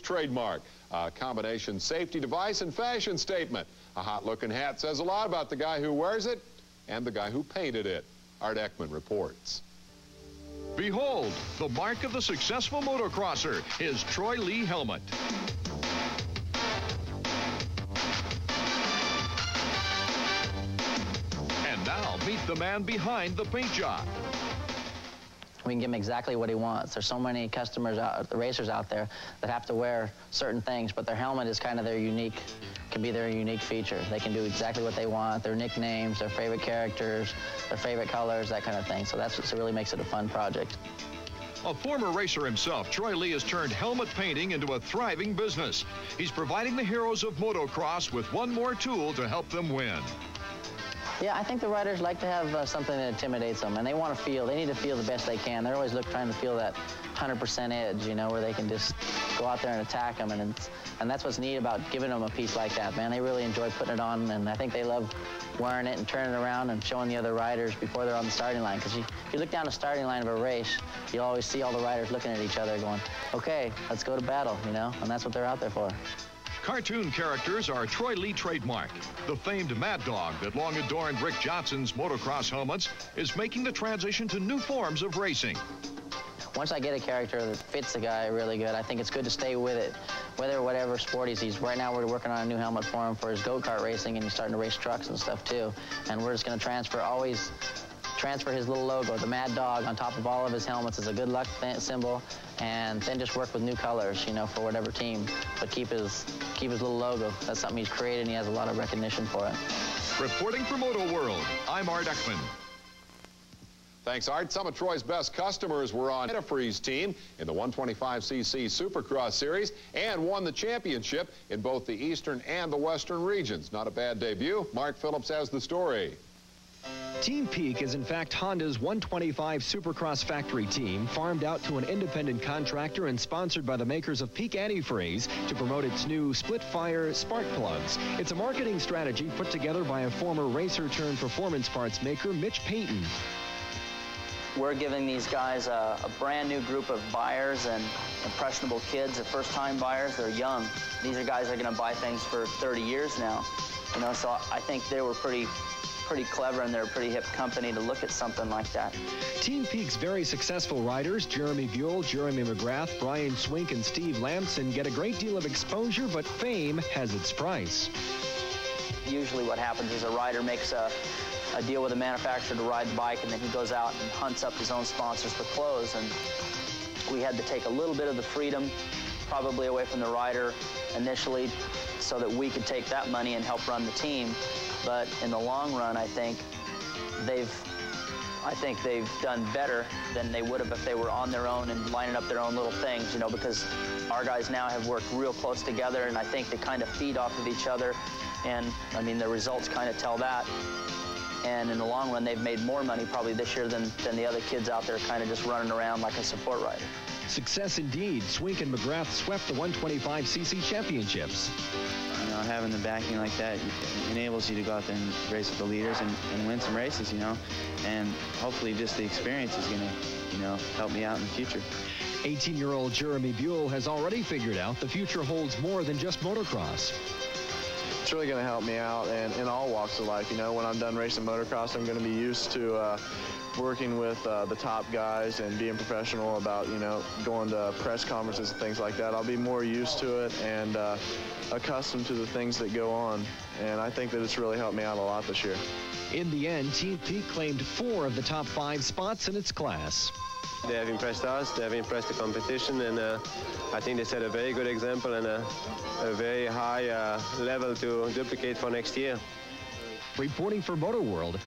Trademark, a combination safety device and fashion statement. A hot-looking hat says a lot about the guy who wears it and the guy who painted it. Art Ekman reports. Behold, the mark of the successful motocrosser, his Troy Lee helmet. And now, meet the man behind the paint job. We can give him exactly what he wants. There's so many customers, racers out there that have to wear certain things, but their helmet is kind of their unique, can be their unique feature. They can do exactly what they want, their nicknames, their favorite characters, their favorite colors, that kind of thing. So that's what really makes it a fun project. A former racer himself, Troy Lee has turned helmet painting into a thriving business. He's providing the heroes of motocross with one more tool to help them win. Yeah, I think the riders like to have something that intimidates them, and they want to feel, they need to feel the best they can. They're always trying to feel that 100% edge, you know, where they can just go out there and attack them, and that's what's neat about giving them a piece like that, man. They really enjoy putting it on, and I think they love wearing it and turning it around and showing the other riders before they're on the starting line, because if you look down the starting line of a race, you'll always see all the riders looking at each other going, okay, let's go to battle, you know, and that's what they're out there for. Cartoon characters are Troy Lee trademark. The famed Mad Dog that long adorned Rick Johnson's motocross helmets is making the transition to new forms of racing. Once I get a character that fits the guy really good, I think it's good to stay with it, whatever sport he's. Right now we're working on a new helmet for him for his go-kart racing, and he's starting to race trucks and stuff too. And we're just going to transfer his little logo, the Mad Dog, on top of all of his helmets as a good luck symbol, and then just work with new colors, you know, for whatever team, but keep his little logo. That's something he's created, and he has a lot of recognition for it. Reporting for Moto World, I'm Art Ekman. Thanks, Art. Some of Troy's best customers were on Antifreeze team in the 125cc Supercross Series and won the championship in both the Eastern and the Western regions. Not a bad debut. Mark Phillips has the story. Team Peak is in fact Honda's 125 Supercross factory team, farmed out to an independent contractor and sponsored by the makers of Peak Antifreeze to promote its new split-fire spark plugs. It's a marketing strategy put together by a former racer-turned-performance parts maker, Mitch Payton. We're giving these guys a brand new group of buyers and impressionable kids, the first-time buyers. They're young. These are guys that are going to buy things for 30 years now. You know, so I think they were pretty clever, and they're a pretty hip company to look at something like that. Team Peak's very successful riders, Jeremy Buell, Jeremy McGrath, Brian Swink, and Steve Lamson, get a great deal of exposure, but fame has its price. Usually what happens is a rider makes a deal with a manufacturer to ride the bike, and then he goes out and hunts up his own sponsors for clothes, and we had to take a little bit of the freedom probably away from the rider initially so that we could take that money and help run the team. But in the long run, I think they've done better than they would have if they were on their own and lining up their own little things, you know, because our guys now have worked real close together, and I think they kind of feed off of each other, and I mean, the results kind of tell that. And in the long run, they've made more money probably this year than the other kids out there kind of just running around like a support rider. Success indeed. Swink and McGrath swept the 125cc championships. You know, having the backing like that enables you to go out there and race with the leaders and win some races, you know. And hopefully just the experience is going to, you know, help me out in the future. 18-year-old Jeremy Buell has already figured out the future holds more than just motocross. It's really going to help me out and in all walks of life. You know, when I'm done racing motocross, I'm going to be used to working with the top guys and being professional about, you know, going to press conferences and things like that. I'll be more used to it and accustomed to the things that go on, and I think that it's really helped me out a lot this year. In the end, Team Peak claimed 4 of the top 5 spots in its class. They have impressed us, they have impressed the competition, and I think they set a very good example and a very high level to duplicate for next year. Reporting for Moto World,